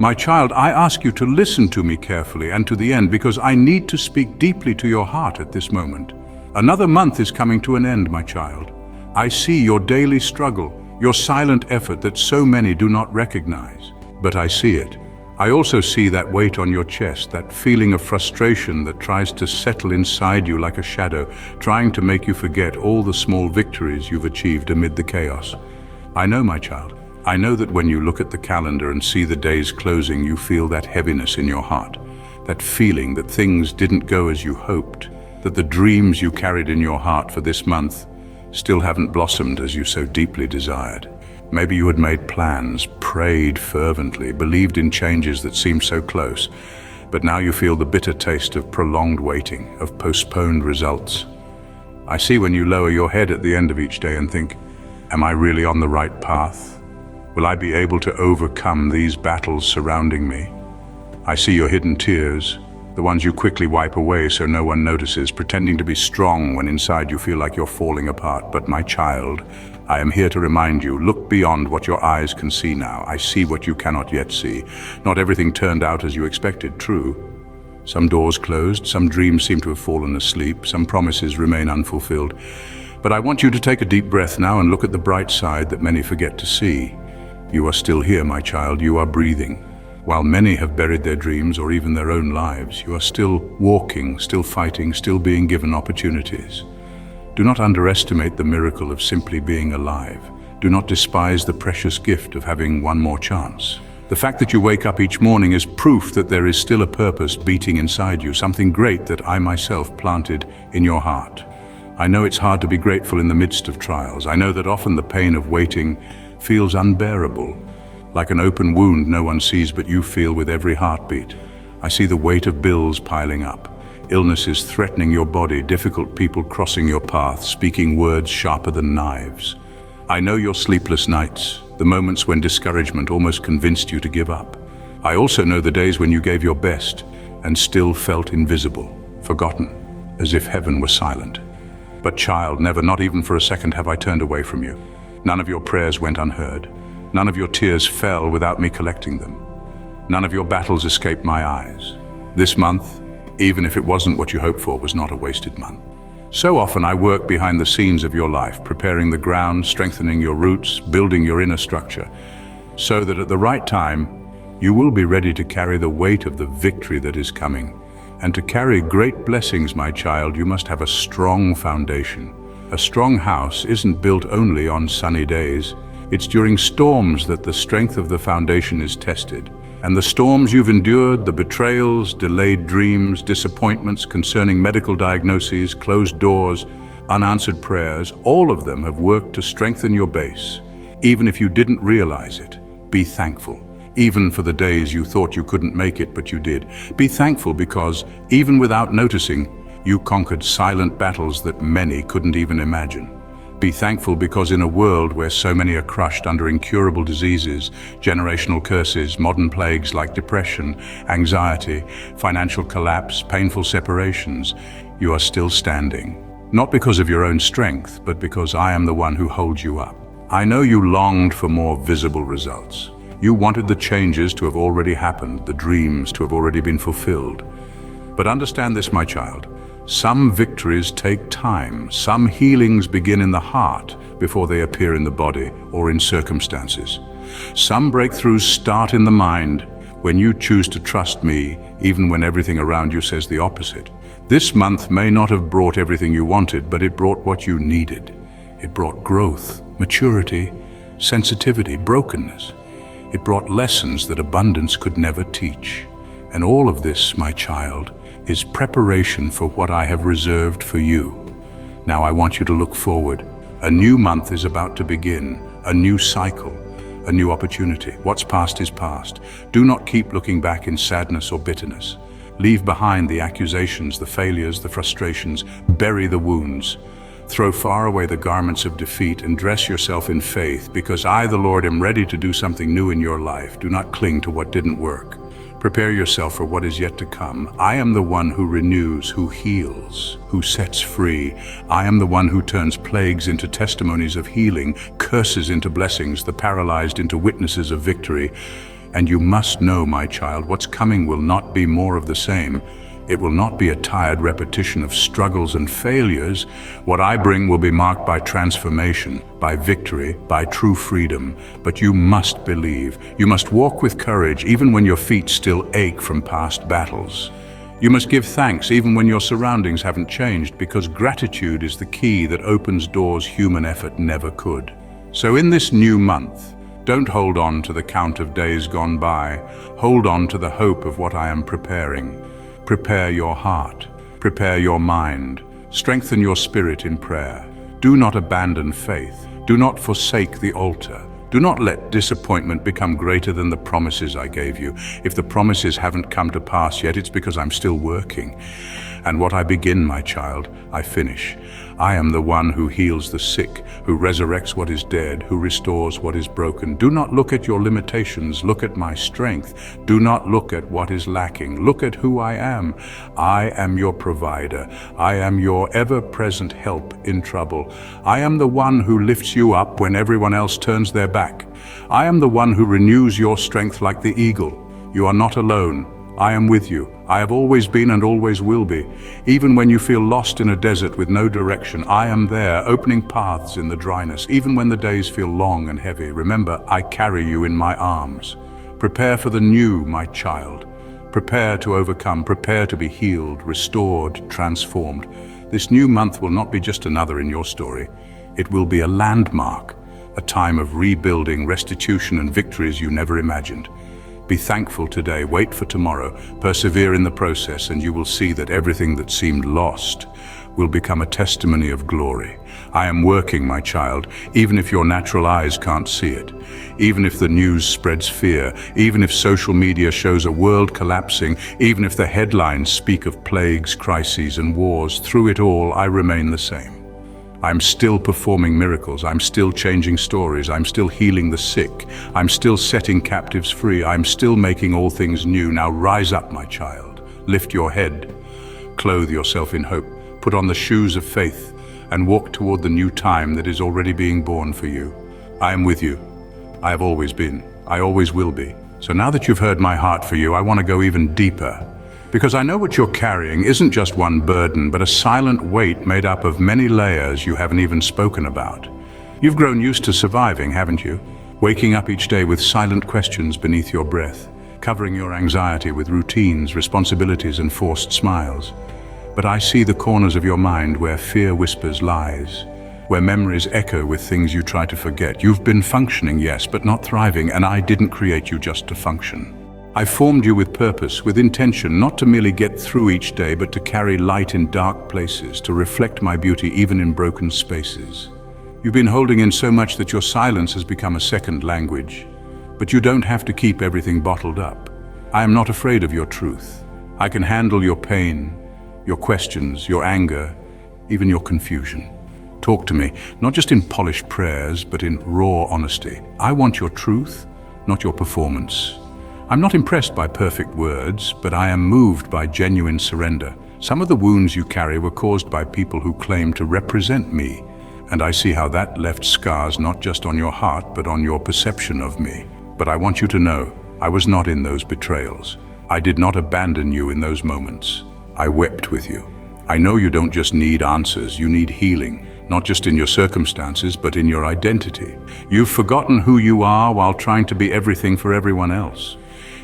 My child, I ask you to listen to me carefully and to the end, because I need to speak deeply to your heart at this moment. Another month is coming to an end, my child. I see your daily struggle, your silent effort that so many do not recognize. But I see it. I also see that weight on your chest, that feeling of frustration that tries to settle inside you like a shadow, trying to make you forget all the small victories you've achieved amid the chaos. I know, my child. I know that when you look at the calendar and see the days closing, you feel that heaviness in your heart, that feeling that things didn't go as you hoped, that the dreams you carried in your heart for this month still haven't blossomed as you so deeply desired. Maybe you had made plans, prayed fervently, believed in changes that seemed so close, but now you feel the bitter taste of prolonged waiting, of postponed results. I see when you lower your head at the end of each day and think, am I really on the right path? Will I be able to overcome these battles surrounding me? I see your hidden tears, the ones you quickly wipe away so no one notices, pretending to be strong when inside you feel like you're falling apart. But my child, I am here to remind you, look beyond what your eyes can see now. I see what you cannot yet see. Not everything turned out as you expected, true. Some doors closed, some dreams seem to have fallen asleep, some promises remain unfulfilled. But I want you to take a deep breath now and look at the bright side that many forget to see. You are still here, my child, you are breathing. While many have buried their dreams or even their own lives, you are still walking, still fighting, still being given opportunities. Do not underestimate the miracle of simply being alive. Do not despise the precious gift of having one more chance. The fact that you wake up each morning is proof that there is still a purpose beating inside you, something great that I myself planted in your heart. I know it's hard to be grateful in the midst of trials. I know that often the pain of waiting feels unbearable. Like an open wound no one sees but you feel with every heartbeat. I see the weight of bills piling up, illnesses threatening your body, difficult people crossing your path, speaking words sharper than knives. I know your sleepless nights, the moments when discouragement almost convinced you to give up. I also know the days when you gave your best and still felt invisible, forgotten, as if heaven was silent. But child, never, not even for a second, have I turned away from you. None of your prayers went unheard. None of your tears fell without me collecting them. None of your battles escaped my eyes. This month, even if it wasn't what you hoped for, was not a wasted month. So often I work behind the scenes of your life, preparing the ground, strengthening your roots, building your inner structure, so that at the right time, you will be ready to carry the weight of the victory that is coming. And to carry great blessings, my child, you must have a strong foundation. A strong house isn't built only on sunny days. It's during storms that the strength of the foundation is tested. And the storms you've endured, the betrayals, delayed dreams, disappointments concerning medical diagnoses, closed doors, unanswered prayers, all of them have worked to strengthen your base. Even if you didn't realize it, be thankful. Even for the days you thought you couldn't make it, but you did. Be thankful because, even without noticing, you conquered silent battles that many couldn't even imagine. Be thankful because in a world where so many are crushed under incurable diseases, generational curses, modern plagues like depression, anxiety, financial collapse, painful separations, you are still standing. Not because of your own strength, but because I am the one who holds you up. I know you longed for more visible results. You wanted the changes to have already happened, the dreams to have already been fulfilled. But understand this, my child. Some victories take time. Some healings begin in the heart before they appear in the body or in circumstances. Some breakthroughs start in the mind when you choose to trust me, even when everything around you says the opposite. This month may not have brought everything you wanted, but it brought what you needed. It brought growth, maturity, sensitivity, brokenness. It brought lessons that abundance could never teach. And all of this, my child, is preparation for what I have reserved for you. Now I want you to look forward. A new month is about to begin, a new cycle, a new opportunity. What's past is past. Do not keep looking back in sadness or bitterness. Leave behind the accusations, the failures, the frustrations. Bury the wounds. Throw far away the garments of defeat and dress yourself in faith, because I, the Lord, am ready to do something new in your life. Do not cling to what didn't work. Prepare yourself for what is yet to come. I am the one who renews, who heals, who sets free. I am the one who turns plagues into testimonies of healing, curses into blessings, the paralyzed into witnesses of victory. And you must know, my child, what's coming will not be more of the same. It will not be a tired repetition of struggles and failures. What I bring will be marked by transformation, by victory, by true freedom. But you must believe. You must walk with courage even when your feet still ache from past battles. You must give thanks even when your surroundings haven't changed, because gratitude is the key that opens doors human effort never could. So in this new month, don't hold on to the count of days gone by. Hold on to the hope of what I am preparing. Prepare your heart. Prepare your mind. Strengthen your spirit in prayer. Do not abandon faith. Do not forsake the altar. Do not let disappointment become greater than the promises I gave you. If the promises haven't come to pass yet, it's because I'm still working. And what I begin, my child, I finish. I am the one who heals the sick, who resurrects what is dead, who restores what is broken. Do not look at your limitations, look at my strength. Do not look at what is lacking, look at who I am. I am your provider. I am your ever-present help in trouble. I am the one who lifts you up when everyone else turns their back. I am the one who renews your strength like the eagle. You are not alone. I am with you. I have always been and always will be. Even when you feel lost in a desert with no direction, I am there, opening paths in the dryness. Even when the days feel long and heavy, remember, I carry you in my arms. Prepare for the new, my child. Prepare to overcome. Prepare to be healed, restored, transformed. This new month will not be just another in your story. It will be a landmark, a time of rebuilding, restitution, and victories you never imagined. Be thankful today, wait for tomorrow, persevere in the process, and you will see that everything that seemed lost will become a testimony of glory. I am working, my child, even if your natural eyes can't see it, even if the news spreads fear, even if social media shows a world collapsing, even if the headlines speak of plagues, crises, and wars. Through it all, I remain the same. I'm still performing miracles. I'm still changing stories. I'm still healing the sick. I'm still setting captives free. I'm still making all things new. Now rise up, my child. Lift your head. Clothe yourself in hope. Put on the shoes of faith and walk toward the new time that is already being born for you. I am with you. I have always been. I always will be. So now that you've heard my heart for you, I want to go even deeper. Because I know what you're carrying isn't just one burden, but a silent weight made up of many layers you haven't even spoken about. You've grown used to surviving, haven't you? Waking up each day with silent questions beneath your breath, covering your anxiety with routines, responsibilities, and forced smiles. But I see the corners of your mind where fear whispers lies, where memories echo with things you try to forget. You've been functioning, yes, but not thriving, and I didn't create you just to function. I formed you with purpose, with intention, not to merely get through each day, but to carry light in dark places, to reflect my beauty even in broken spaces. You've been holding in so much that your silence has become a second language. But you don't have to keep everything bottled up. I am not afraid of your truth. I can handle your pain, your questions, your anger, even your confusion. Talk to me, not just in polished prayers, but in raw honesty. I want your truth, not your performance. I'm not impressed by perfect words, but I am moved by genuine surrender. Some of the wounds you carry were caused by people who claim to represent me, and I see how that left scars not just on your heart, but on your perception of me. But I want you to know, I was not in those betrayals. I did not abandon you in those moments. I wept with you. I know you don't just need answers, you need healing. Not just in your circumstances, but in your identity. You've forgotten who you are while trying to be everything for everyone else.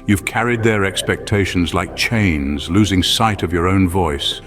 You've carried their expectations like chains, losing sight of your own voice.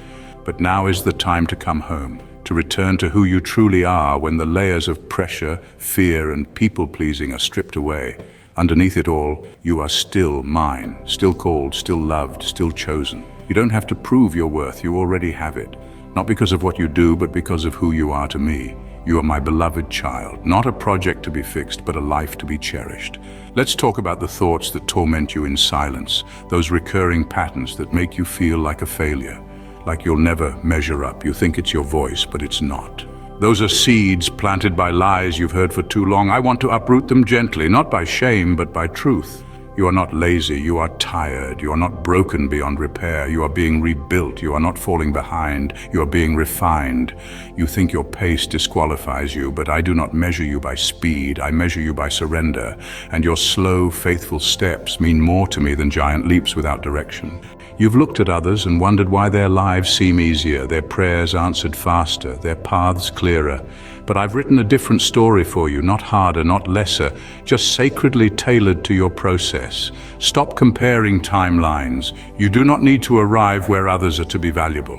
But now is the time to come home, to return to who you truly are when the layers of pressure, fear, and people-pleasing are stripped away. Underneath it all, you are still mine, still called, still loved, still chosen. You don't have to prove your worth, you already have it. Not because of what you do, but because of who you are to me. You are my beloved child, not a project to be fixed, but a life to be cherished. Let's talk about the thoughts that torment you in silence, those recurring patterns that make you feel like a failure, like you'll never measure up. You think it's your voice, but it's not. Those are seeds planted by lies you've heard for too long. I want to uproot them gently, not by shame, but by truth. You are not lazy, you are tired. You are not broken beyond repair. You are being rebuilt. You are not falling behind. You are being refined. You think your pace disqualifies you, but I do not measure you by speed. I measure you by surrender. And your slow, faithful steps mean more to me than giant leaps without direction. You've looked at others and wondered why their lives seem easier, their prayers answered faster, their paths clearer. But I've written a different story for you, not harder, not lesser, just sacredly tailored to your process. Stop comparing timelines. You do not need to arrive where others are to be valuable.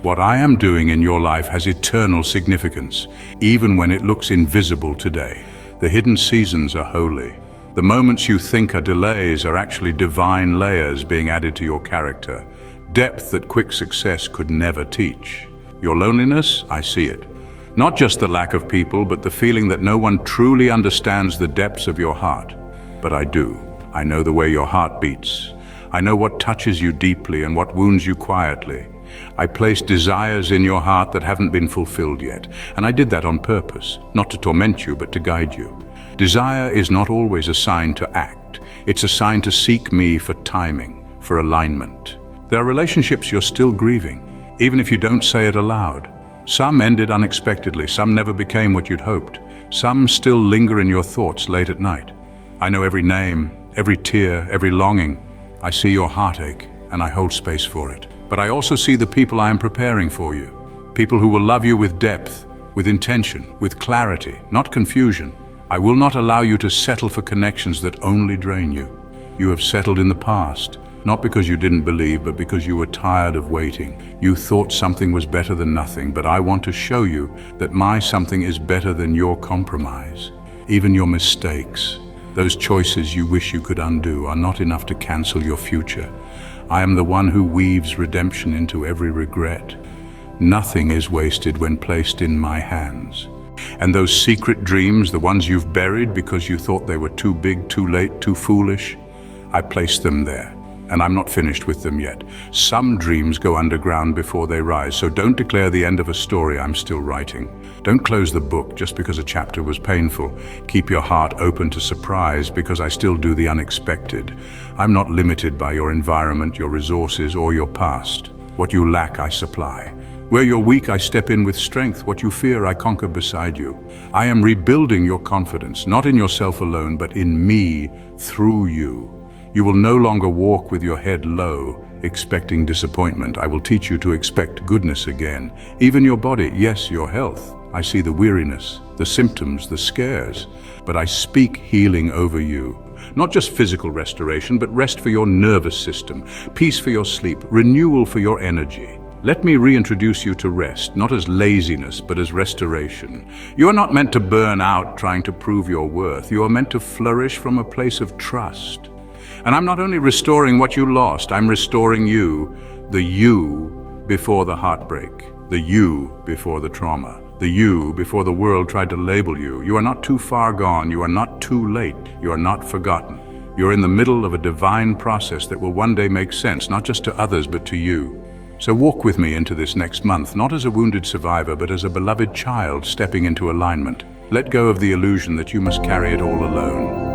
What I am doing in your life has eternal significance, even when it looks invisible today. The hidden seasons are holy. The moments you think are delays are actually divine layers being added to your character. Depth that quick success could never teach. Your loneliness, I see it. Not just the lack of people, but the feeling that no one truly understands the depths of your heart. But I do. I know the way your heart beats. I know what touches you deeply and what wounds you quietly. I place desires in your heart that haven't been fulfilled yet. And I did that on purpose, not to torment you, but to guide you. Desire is not always a sign to act. It's a sign to seek me for timing, for alignment. There are relationships you're still grieving, even if you don't say it aloud. Some ended unexpectedly, some never became what you'd hoped. Some still linger in your thoughts late at night. I know every name, every tear, every longing. I see your heartache, and I hold space for it. But I also see the people I am preparing for you. People who will love you with depth, with intention, with clarity, not confusion. I will not allow you to settle for connections that only drain you. You have settled in the past, not because you didn't believe, but because you were tired of waiting. You thought something was better than nothing, but I want to show you that my something is better than your compromise. Even your mistakes, those choices you wish you could undo, are not enough to cancel your future. I am the one who weaves redemption into every regret. Nothing is wasted when placed in my hands. And those secret dreams, the ones you've buried because you thought they were too big, too late, too foolish, I placed them there, and I'm not finished with them yet. Some dreams go underground before they rise, so don't declare the end of a story I'm still writing. Don't close the book just because a chapter was painful. Keep your heart open to surprise, because I still do the unexpected. I'm not limited by your environment, your resources, or your past. What you lack, I supply. Where you're weak, I step in with strength. What you fear, I conquer beside you. I am rebuilding your confidence, not in yourself alone, but in me, through you. You will no longer walk with your head low, expecting disappointment. I will teach you to expect goodness again. Even your body, yes, your health. I see the weariness, the symptoms, the scares, but I speak healing over you. Not just physical restoration, but rest for your nervous system, peace for your sleep, renewal for your energy. Let me reintroduce you to rest, not as laziness, but as restoration. You are not meant to burn out trying to prove your worth. You are meant to flourish from a place of trust. And I'm not only restoring what you lost, I'm restoring you, the you before the heartbreak, the you before the trauma, the you before the world tried to label you. You are not too far gone. You are not too late. You are not forgotten. You're in the middle of a divine process that will one day make sense, not just to others, but to you. So walk with me into this next month, not as a wounded survivor, but as a beloved child stepping into alignment. Let go of the illusion that you must carry it all alone.